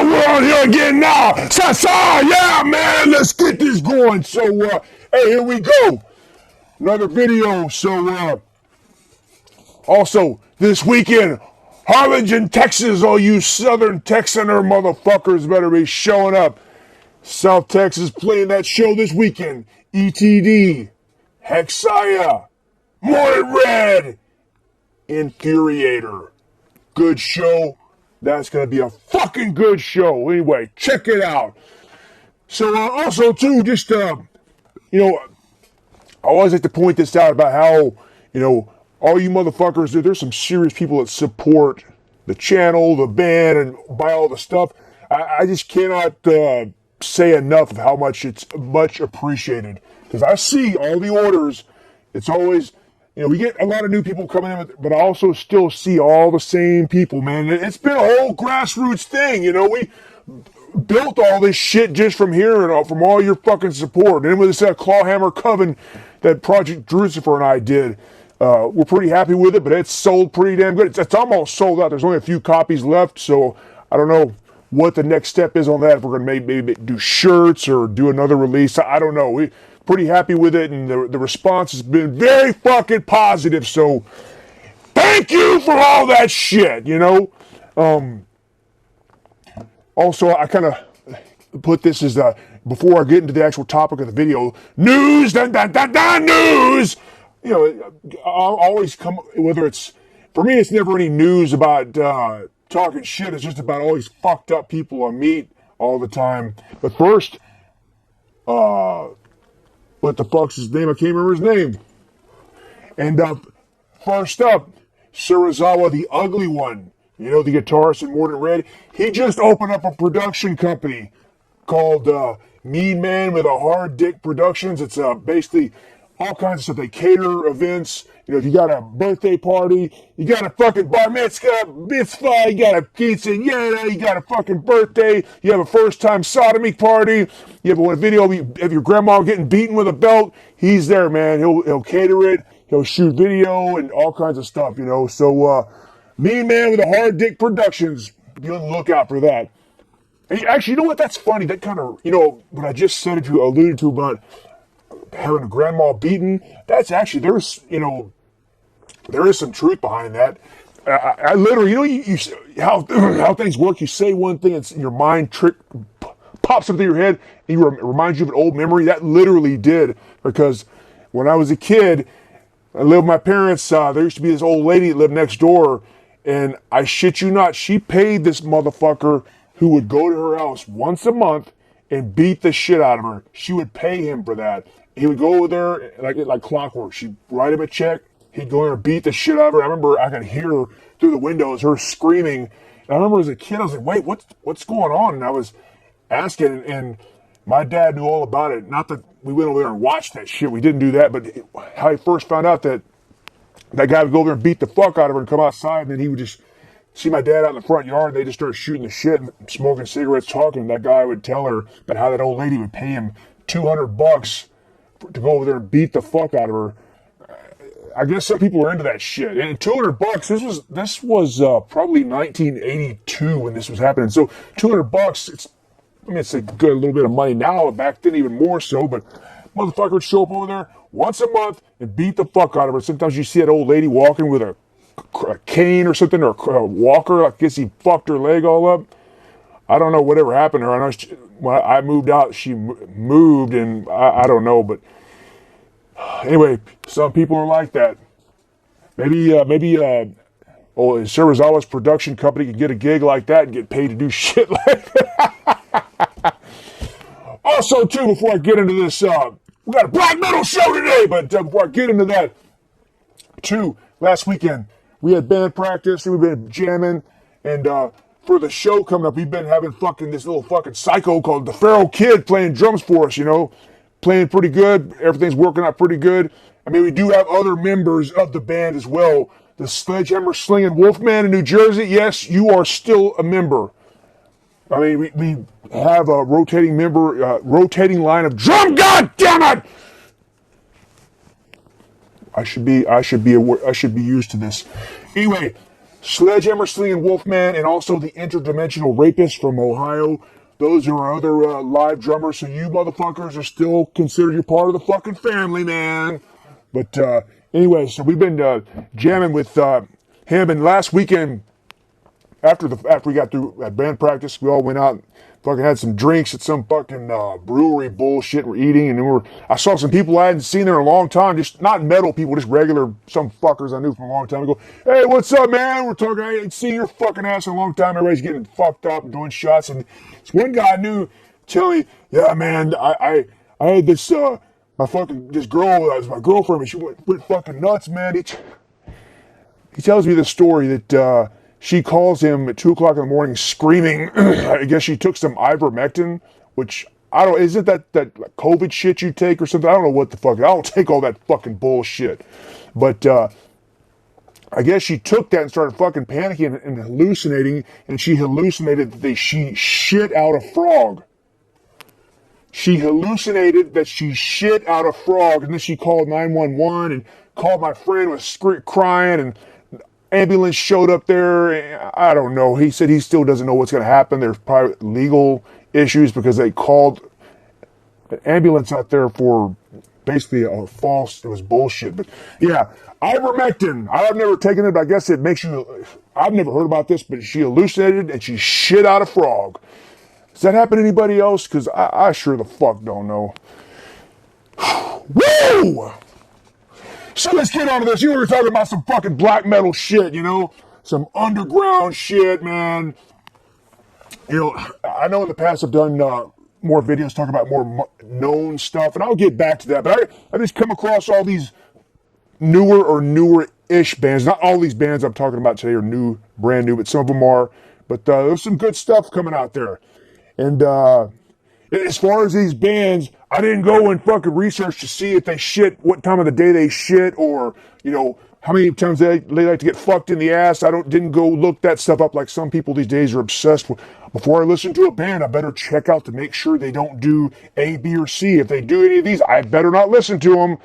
what we're on here again now. Yeah, man, let's get this going. So, hey, here we go. Another video. So, also, this weekend, Harlingen, Texas, all you Southern Texaner motherfuckers better be showing up. South Texas playing that show this weekend. ETD, Hexia, Rhed, Infuriator. Good show. That's going to be a fucking good show. Anyway, check it out. So, also, too, just, I always like to point this out about how, all you motherfuckers, there's some serious people that support the channel, the band, and buy all the stuff. I just cannot say enough of how much it's much appreciated. Because I see all the orders. It's always... we get a lot of new people coming in, but I also still see all the same people, man. It's been a whole grassroots thing, We built all this shit just from here and from all your fucking support. And with this Clawhammer Coven that Project Drucifer and I did, we're pretty happy with it, but it's sold pretty damn good. It's almost sold out. There's only a few copies left, so I don't know what the next step is on that. If we're going to maybe do shirts or do another release, I don't know. We're pretty happy with it, and the response has been very fucking positive, so thank you for all that shit, Also, I kind of put this as before I get into the actual topic of the video, news, news! I'll always come, whether it's, for me, it's never any news about talking shit. It's just about all these fucked up people I meet all the time. But first, what the fuck's his name? I can't remember his name. And first up, Sereignos, the ugly one. The guitarist in Mordant Rhed. He just opened up a production company called Mean Man with a Hard Dick Productions. It's basically all kinds of stuff. They cater events. If you got a birthday party, you got a fucking bar mitzvah, you got a quinceañera, you got a fucking birthday, you have a first-time sodomy party, you have a video of your grandma getting beaten with a belt, he's there, man. He'll cater it, he'll shoot video and all kinds of stuff, So, Mean Man with a Hard Dick Productions, be on the lookout for that. And actually, you know what? That's funny. That kind of, what I just said, if you alluded to about having a grandma beaten, that's actually, there is some truth behind that. I literally, how things work, you say one thing and your mind pops up to your head and it reminds you of an old memory. That literally did, because when I was a kid, I lived with my parents, there used to be this old lady that lived next door, and I shit you not, she paid this motherfucker who would go to her house once a month and beat the shit out of her. She would pay him for that. He would go over there like clockwork. She'd write him a check. He'd go in there and beat the shit out of her. I remember I could hear her through the windows, her screaming. And I remember as a kid, I was like, wait, what's going on? And I was asking, and my dad knew all about it. Not that we went over there and watched that shit. We didn't do that. But how he first found out that guy would go over there and beat the fuck out of her and come outside, and then he would just see my dad out in the front yard, and they just started shooting the shit and smoking cigarettes, talking. And that guy would tell her about how that old lady would pay him $200 to go over there and beat the fuck out of her. I guess some people are into that shit. And $200, this was probably 1982 when this was happening. So $200, it's a good little bit of money now. Back then, even more so. But motherfucker would show up over there once a month and beat the fuck out of her. Sometimes you see that old lady walking with a cane or something, or a walker. I guess he fucked her leg all up. I don't know whatever happened to her. I know when I moved out, she moved, and I don't know, but anyway, some people are like that. Maybe Sereignos production company can get a gig like that and get paid to do shit like that. Also, too, before I get into this, we got a black metal show today, but before I get into that, too, last weekend, we had band practice, we've been jamming, and for the show coming up, we've been having this little fucking psycho called the Feral Kid playing drums for us, playing pretty good. Everything's working out pretty good. I mean, we do have other members of the band as well. The Sledgehammer Slinging Wolfman in New Jersey, yes, you are still a member. I mean, we have a rotating line of drum. God damn it! I should be used to this. Anyway, Sledgehammer Slinging Wolfman, and also the Interdimensional Rapist from Ohio. Those are our other live drummers, so you motherfuckers are still considered you're part of the fucking family, man. But anyway, so we've been jamming with him, and last weekend, after we got through at band practice, we all went out and fucking had some drinks at some fucking brewery bullshit we're eating, and then I saw some people I hadn't seen there in a long time, just not metal people, just regular, some fuckers I knew from a long time ago. Hey, what's up, man? We're talking, I ain't seen your fucking ass in a long time. Everybody's getting fucked up and doing shots, and this one guy I knew telling me, yeah, man, I had this, this girl, that was my girlfriend, and she went fucking nuts, man. He tells me the story that, she calls him at 2 o'clock in the morning screaming. I guess she took some ivermectin, which I don't, isn't that COVID shit you take or something? I don't know what the fuck. I don't take all that fucking bullshit. But I guess she took that and started fucking panicking and hallucinating, and she hallucinated that she shit out a frog. She hallucinated that she shit out a frog, and then she called 911 and called my friend, was crying, and ambulance showed up there. I don't know. He said he still doesn't know what's going to happen. There's probably legal issues because they called an ambulance out there for basically a false, it was bullshit. But yeah, ivermectin. I've never taken it, but I guess it makes you, I've never heard about this, but she hallucinated and she shit out a frog. Does that happen to anybody else? Because I sure the fuck don't know. Woo! So let's get on to this. You were talking about some fucking black metal shit, you know? Some underground shit, man. You know, I know in the past I've done more videos talking about more known stuff, and I'll get back to that. But I just come across all these newer or newer-ish bands. Not all these bands I'm talking about today are new, brand new, but some of them are. But there's some good stuff coming out there. And as far as these bands, I didn't go and fucking research to see if they shit, what time of the day they shit, or, you know, how many times they like to get fucked in the ass. Didn't go look that stuff up like some people these days are obsessed with. Before I listen to a band, I better check out to make sure they don't do A, B, or C. If they do any of these, I better not listen to them.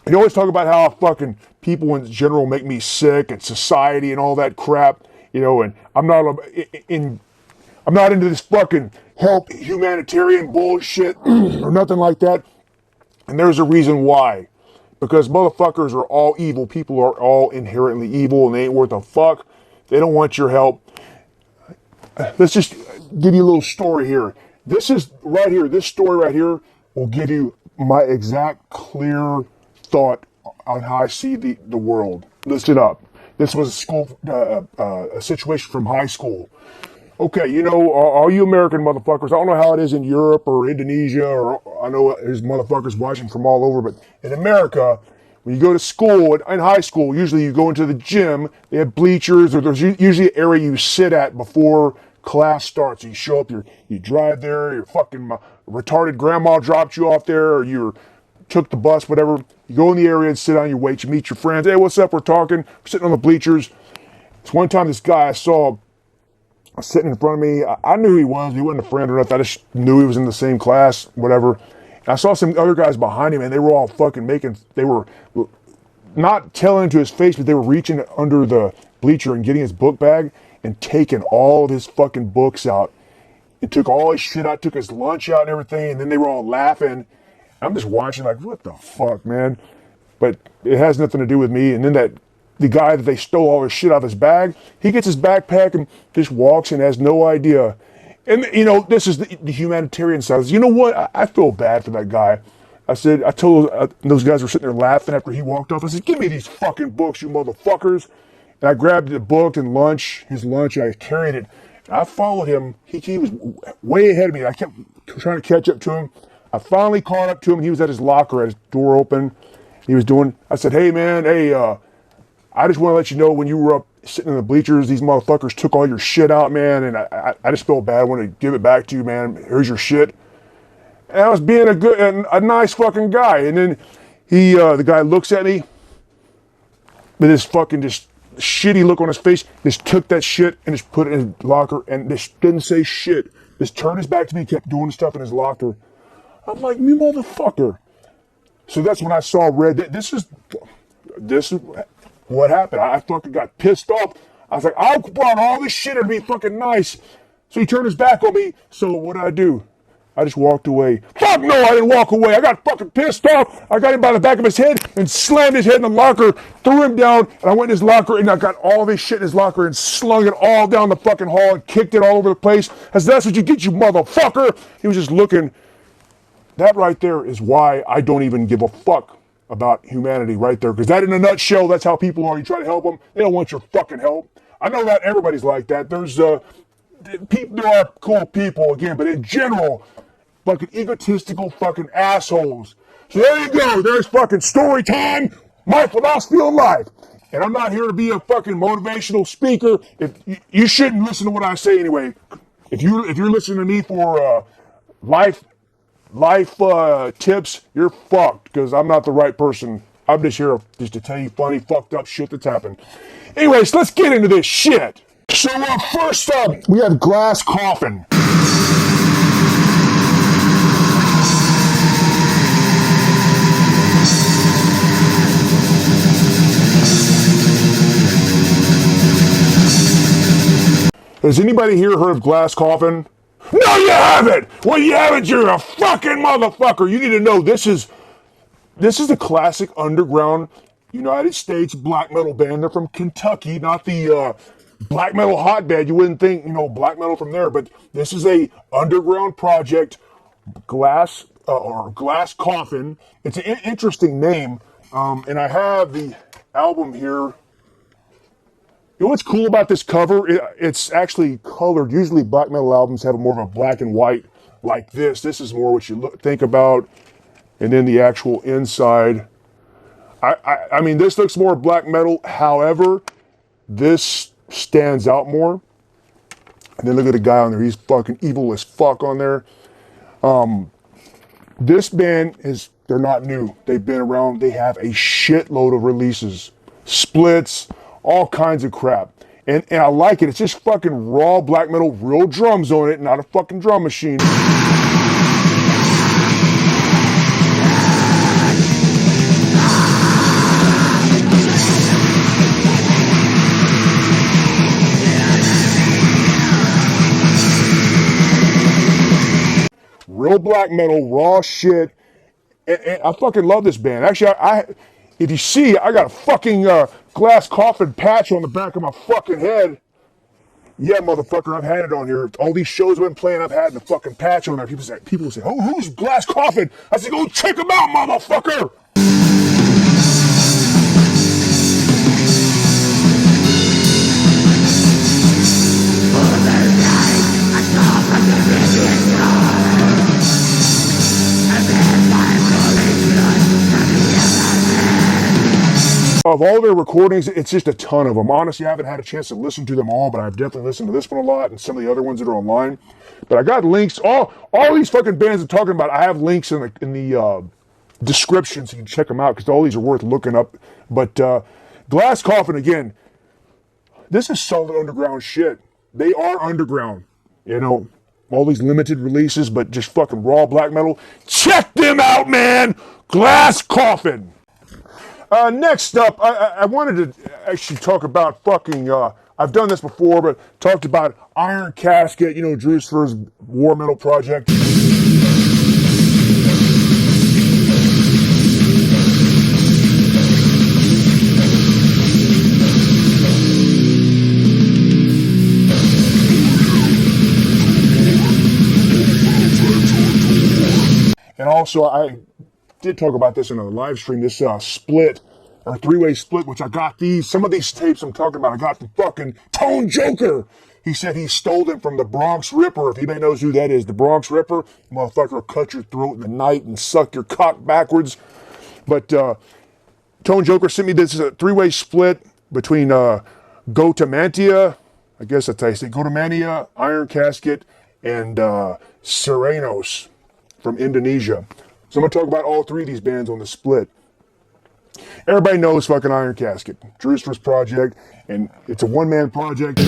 You always talk about how fucking people in general make me sick and society and all that crap, you know, and I'm not into this fucking help humanitarian bullshit or nothing like that. And there's a reason why. Because motherfuckers are all evil. People are all inherently evil and they ain't worth a fuck. They don't want your help. Let's just give you a little story here. This story right here will give you my exact clear thought on how I see the world. Listen up. This was a situation from high school. Okay, you know, all you American motherfuckers, I don't know how it is in Europe or Indonesia, or I know there's motherfuckers watching from all over, but in America, when you go to school, in high school, usually you go into the gym, they have bleachers, or there's usually an area you sit at before class starts. You show up, you drive there, your fucking retarded grandma dropped you off there, or you took the bus, whatever. You go in the area and sit on your weight, you meet your friends. Hey, what's up? We're talking. We're sitting on the bleachers. It's one time this guy I saw sitting in front of me. I knew he was. He wasn't a friend or nothing. I just knew he was in the same class, whatever. And I saw some other guys behind him, and they were all fucking they were not telling to his face, but they were reaching under the bleacher and getting his book bag and taking all of his fucking books out. It took all his shit out, took his lunch out and everything, and then they were all laughing. I'm just watching like, what the fuck, man? But it has nothing to do with me. And then the guy that they stole all his shit out of his bag, he gets his backpack and just walks and has no idea. And, you know, this is the humanitarian side. You know what? I feel bad for that guy. I told those guys were sitting there laughing after he walked off. I said, give me these fucking books, you motherfuckers. And I grabbed the book and his lunch, and I carried it. And I followed him. He was way ahead of me. I kept trying to catch up to him. I finally caught up to him. He was at his locker, at his door open. I said, hey, man, I just want to let you know when you were up sitting in the bleachers, these motherfuckers took all your shit out, man, and I just felt bad. I want to give it back to you, man. Here's your shit. And I was being a nice fucking guy. And then the guy looks at me with this fucking just shitty look on his face, just took that shit and just put it in his locker and just didn't say shit. Just turned his back to me, kept doing stuff in his locker. I'm like, me motherfucker. So that's when I saw Rhed. This is what happened. I fucking got pissed off. I was like, I brought all this shit to be fucking nice. So he turned his back on me. So what did I do? I just walked away. Fuck no, I didn't walk away. I got fucking pissed off. I got him by the back of his head and slammed his head in the locker, threw him down, and I went in his locker and I got all this shit in his locker and slung it all down the fucking hall and kicked it all over the place. I said, that's what you get, you motherfucker. He was just looking. That right there is why I don't even give a fuck about humanity right there. Because that in a nutshell, that's how people are. You try to help them, they don't want your fucking help. I know not everybody's like that. There are cool people, again, but in general, fucking egotistical fucking assholes. So there you go. There's fucking story time. My philosophy on life. And I'm not here to be a fucking motivational speaker. If you shouldn't listen to what I say anyway. If you're listening to me for life tips, you're fucked, because I'm not the right person. I'm just here just to tell you funny, fucked up shit that's happened. Anyways, let's get into this shit. So first up, we have Glass Coffin. Has anybody here heard of Glass Coffin? No, you haven't! Well, you haven't, you're a fucking motherfucker! You need to know this is the classic underground United States black metal band. They're from Kentucky, not the black metal hotbed. You wouldn't think, black metal from there, but this is a underground project, Glass Coffin. It's an interesting name, and I have the album here. You know what's cool about this cover? It's actually colored. Usually black metal albums have more of a black and white like this. This is more what you think about. And then the actual inside. I mean, this looks more black metal. However, this stands out more. And then look at the guy on there. He's fucking evil as fuck on there. This band they're not new. They've been around. They have a shitload of releases. Splits. All kinds of crap. And I like it. It's just fucking raw black metal, real drums on it, not a fucking drum machine. Real black metal, raw shit. And I fucking love this band. Actually, if you see, I got a fucking Glass Coffin patch on the back of my fucking head. Yeah, motherfucker, I've had it on here. All these shows I've been playing, I've had the fucking patch on there. People say, oh, who's Glass Coffin? I say, go check them out, motherfucker! Of all their recordings, it's just a ton of them. Honestly, I haven't had a chance to listen to them all, but I've definitely listened to this one a lot and some of the other ones that are online. But I got links. All these fucking bands I'm talking about, I have links in the description so you can check them out, because all these are worth looking up. But Glass Coffin, again, this is solid underground shit. They are underground. All these limited releases, but just fucking raw black metal. Check them out, man! Glass Coffin! Next up, I wanted to actually talk about fucking, I've done this before, but talked about Iron Casket, Drew's first war metal project. And also, I did talk about this in a live stream, this split, or three-way split, which I got some of these tapes I'm talking about, I got from fucking Tone Joker. He said he stole them from the Bronx Ripper. If anybody knows who that is, the Bronx Ripper, motherfucker will cut your throat in the night and suck your cock backwards. But Tone Joker sent me this three-way split between Goatamanita, I guess that's how you say, Goatamanita, Iron Casket, and Sereignos from Indonesia. So I'm going to talk about all three of these bands on the split. Everybody knows fucking Iron Casket. Drew's first project, and it's a one-man project.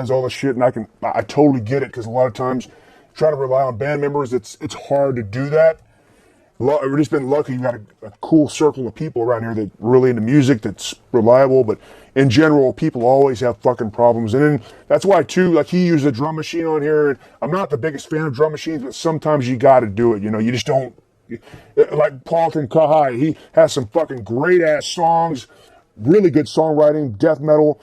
does all the shit, and I totally get it, because a lot of times trying to rely on band members, it's hard to do that. We've just been lucky. We've got a cool circle of people around here that really into music, that's reliable, but in general, people always have fucking problems. And then that's why too, like, he used a drum machine on here, and I'm not the biggest fan of drum machines, but sometimes you gotta do it, you know, you just don't, like Paulton Kahai, he has some fucking great ass songs, really good songwriting, death metal,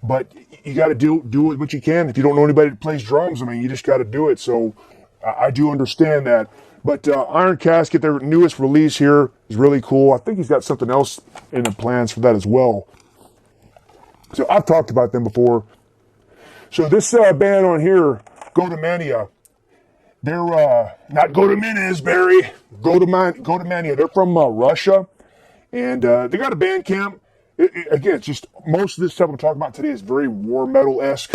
but you gotta do what you can. If you don't know anybody that plays drums, I mean, you just gotta do it. So I do understand that. But Iron Casket, their newest release here, is really cool. I think he's got something else in the plans for that as well. So I've talked about them before. So this band on here, Goatamanita, they're not Goatamanita, Barry. Goatamanita. They're from Russia, and they got a band camp. Again, it's just most of this stuff I'm talking about today is very war metal-esque.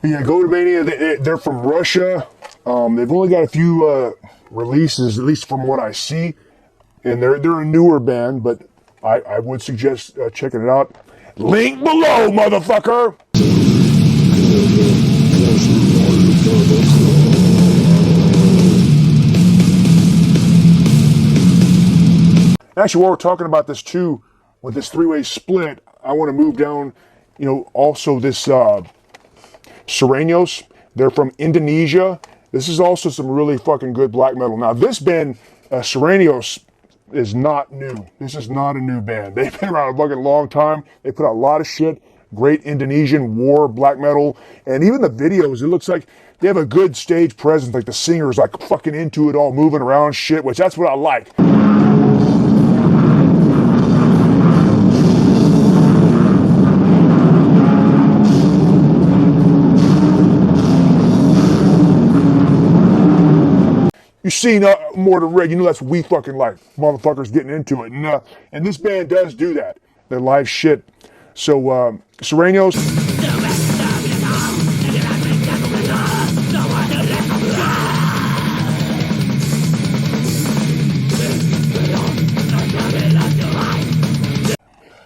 Yeah, Goatamanita, they're from Russia. They've only got a few releases, at least from what I see, and they're a newer band, but I would suggest checking it out. Link below, motherfucker! Actually, while we're talking about this too, with this three-way split, I want to move down, you know, also this Sereignos. They're from Indonesia. This is also some really fucking good black metal. Now, this band, Sereignos, is not new. This is not a new band. They've been around a fucking long time. They put out a lot of shit. Great Indonesian war black metal. And even the videos, it looks like they have a good stage presence. Like the singer's like fucking into it all, moving around shit, which that's what I like. You've seen Mordant, Rhed, you know that's what we fucking like. Motherfuckers getting into it. And this band does do that. They're live shit. So, Sereignos.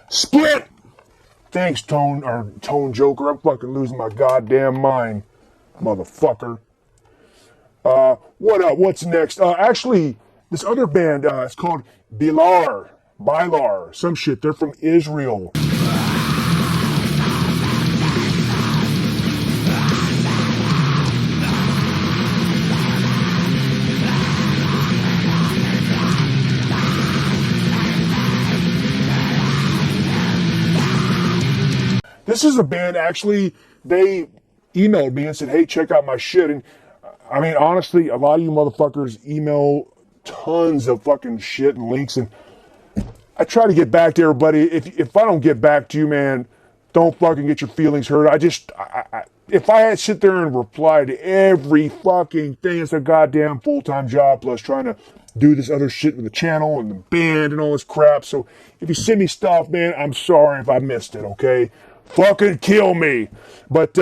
Split! Thanks, Tone Joker. I'm fucking losing my goddamn mind, motherfucker. What up? What's next? Actually, this other band, it's called Bilar, some shit. They're from Israel. This is a band, actually, they emailed me and said, hey, check out my shit. And I mean, honestly, a lot of you motherfuckers email tons of fucking shit and links, and I try to get back to everybody. If I don't get back to you, man, don't fucking get your feelings hurt. If I had to sit there and reply to every fucking thing, it's a goddamn full-time job, plus trying to do this other shit with the channel and the band and all this crap. So if you send me stuff, man, I'm sorry if I missed it, okay? Fucking kill me. But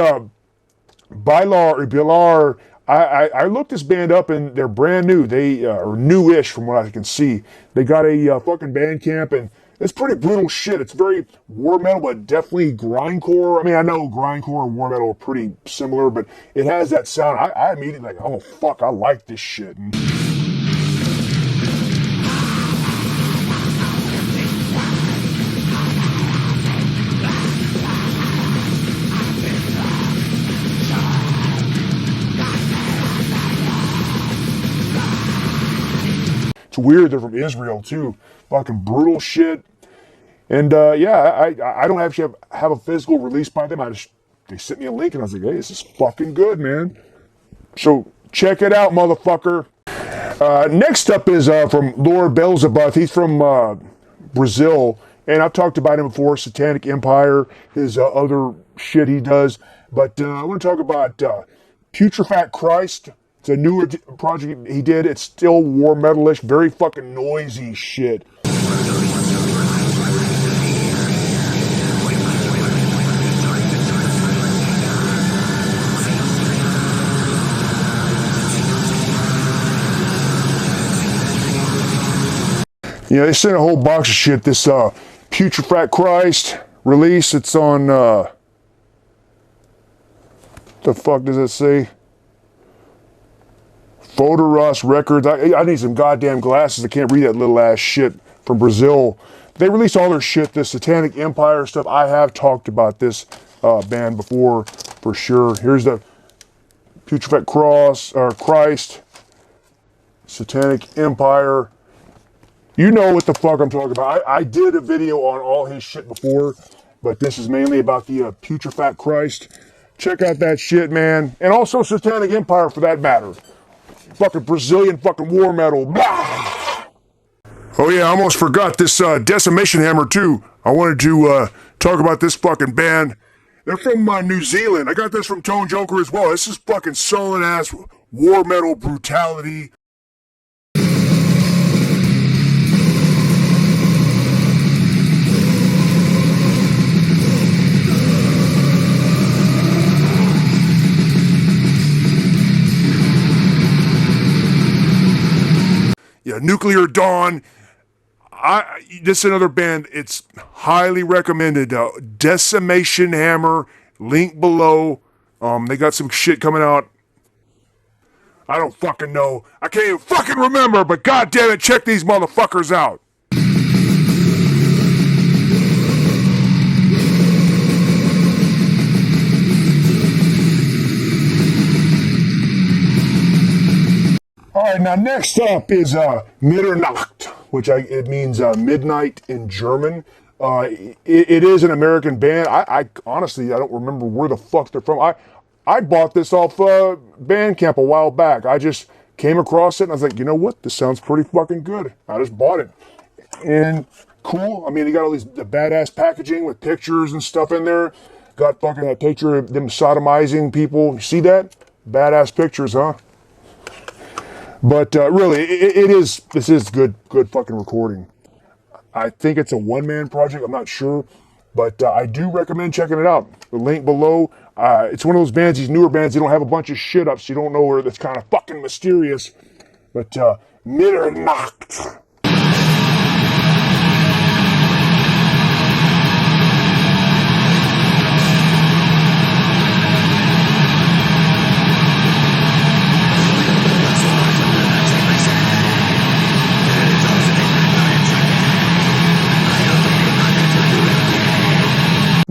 Bilar, I looked this band up, and they're brand new. They are newish from what I can see. They got a fucking band camp, and it's pretty brutal shit. It's very war metal, but definitely grindcore. I mean, I know grindcore and war metal are pretty similar, but it has that sound. I immediately like, oh fuck, I like this shit. It's weird, they're from Israel too. Fucking brutal shit. And yeah, I don't actually have a physical release by them. They sent me a link and I was like, hey, this is fucking good, man. So check it out, motherfucker. Next up is from Lord Beelzebub. He's from Brazil. And I've talked about him before, Satanic Empire, his other shit he does. But I want to talk about Putrefact Christ. It's a newer project he did. It's still war metal-ish, very fucking noisy shit. Yeah, they sent a whole box of shit. This Putrefact Christ release. It's on the fuck does it say? Photoros Records. I need some goddamn glasses. I can't read that little ass shit from Brazil. They release all their shit. This Satanic Empire stuff. I have talked about this band before for sure. Here's the Putrefact Christ, Satanic Empire. You know what the fuck I'm talking about. I did a video on all his shit before, but this is mainly about the Putrefact Christ. Check out that shit, man. And also Satanic Empire for that matter. Fucking Brazilian fucking war metal. Blah! Oh yeah, I almost forgot this Decimation Hammer too. I wanted to talk about this fucking band. They're from New Zealand. I got this from Tone Joker as well. This is fucking solid ass war metal brutality. Yeah, Nuclear Dawn. This is another band. It's highly recommended. Decimation Hammer. Link below. They got some shit coming out. I don't fucking know. I can't even fucking remember. But goddamn it, check these motherfuckers out. All right, now next up is Mitternacht, which it means midnight in German. It is an American band. I honestly, I don't remember where the fuck they're from. I bought this off Bandcamp a while back. I just came across it and I was like, you know what? This sounds pretty fucking good. I just bought it. And cool. I mean, they got all the badass packaging with pictures and stuff in there. Got fucking that picture of them sodomizing people. You see that? Badass pictures, huh? But really, this is good fucking recording. I think it's a one-man project. I'm not sure. But I do recommend checking it out. The link below. It's one of those bands, these newer bands, they don't have a bunch of shit up, so you don't know where that's kind of fucking mysterious. But Mitternacht.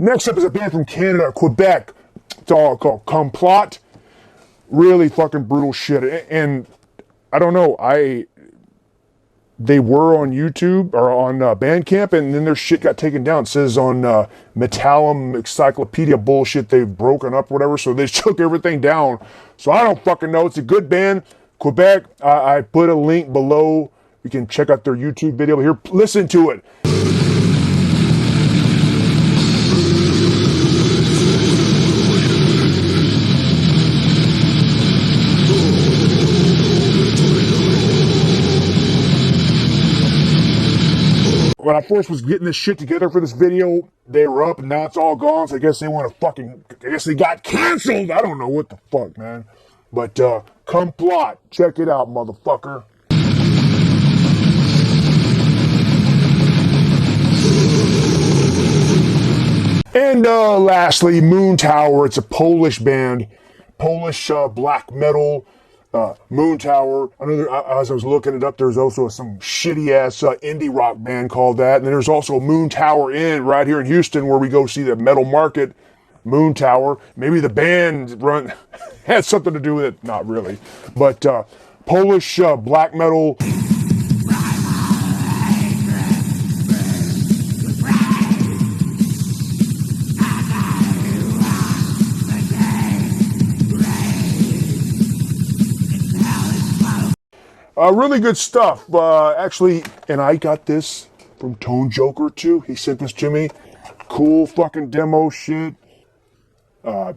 Next up is a band from Canada, Quebec. It's all called Complot. Really fucking brutal shit. And I don't know, they were on YouTube or on Bandcamp, and then their shit got taken down. It says on Metallum Encyclopedia bullshit they've broken up or whatever, so they took everything down. So I don't fucking know. It's a good band. Quebec, I put a link below. You can check out their YouTube video. Here, listen to it. When I first was getting this shit together for this video, they were up and now it's all gone. So I guess they want to I guess they got canceled. I don't know what the fuck, man. But Complot, check it out, motherfucker. And lastly, Moon Tower. It's a Polish band, Polish black metal. Moon Tower. As I was looking it up, there's also some shitty ass indie rock band called that. And then there's also Moon Tower Inn right here in Houston where we go see the Metal Market. Moon Tower. Maybe the band had something to do with it. Not really. But Polish black metal. Really good stuff. Actually, and I got this from Tone Joker too. He sent this to me. Cool fucking demo shit. I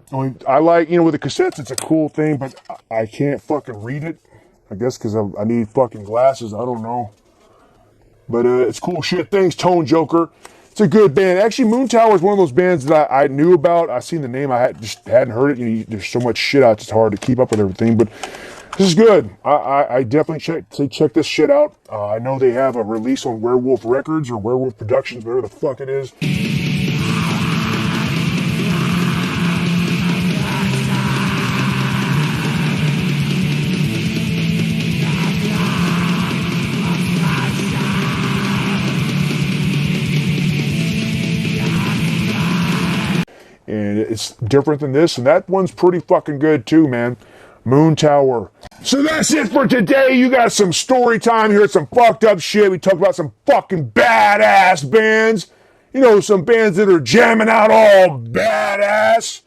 like, with the cassettes, it's a cool thing, but I can't fucking read it. I guess because I need fucking glasses. I don't know. But it's cool shit. Thanks, Tone Joker. It's a good band. Actually, Moon Tower is one of those bands that I knew about. I seen the name. I just hadn't heard it. There's so much shit out. It's hard to keep up with everything. But This is good. I definitely check this shit out. I know they have a release on Werewolf Records or Werewolf Productions, whatever the fuck it is. And it's different than this, and that one's pretty fucking good too, man. Moon Tower. So that's it for today. You got some story time here, some fucked up shit. We talked about some fucking badass bands. You know, some bands that are jamming out all badass.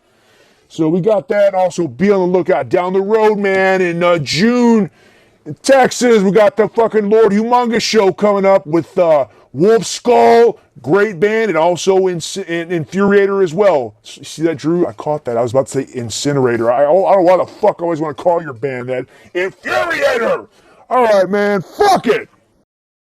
So we got that. Also, be on the lookout down the road, man. In June, in Texas, we got the fucking Lord Humongous show coming up with Wolf Skull, great band, and also Infuriator as well. See that, Drew? I caught that. I was about to say Incinerator. I don't know why the fuck I always want to call your band that. Infuriator! All right, man. Fuck it.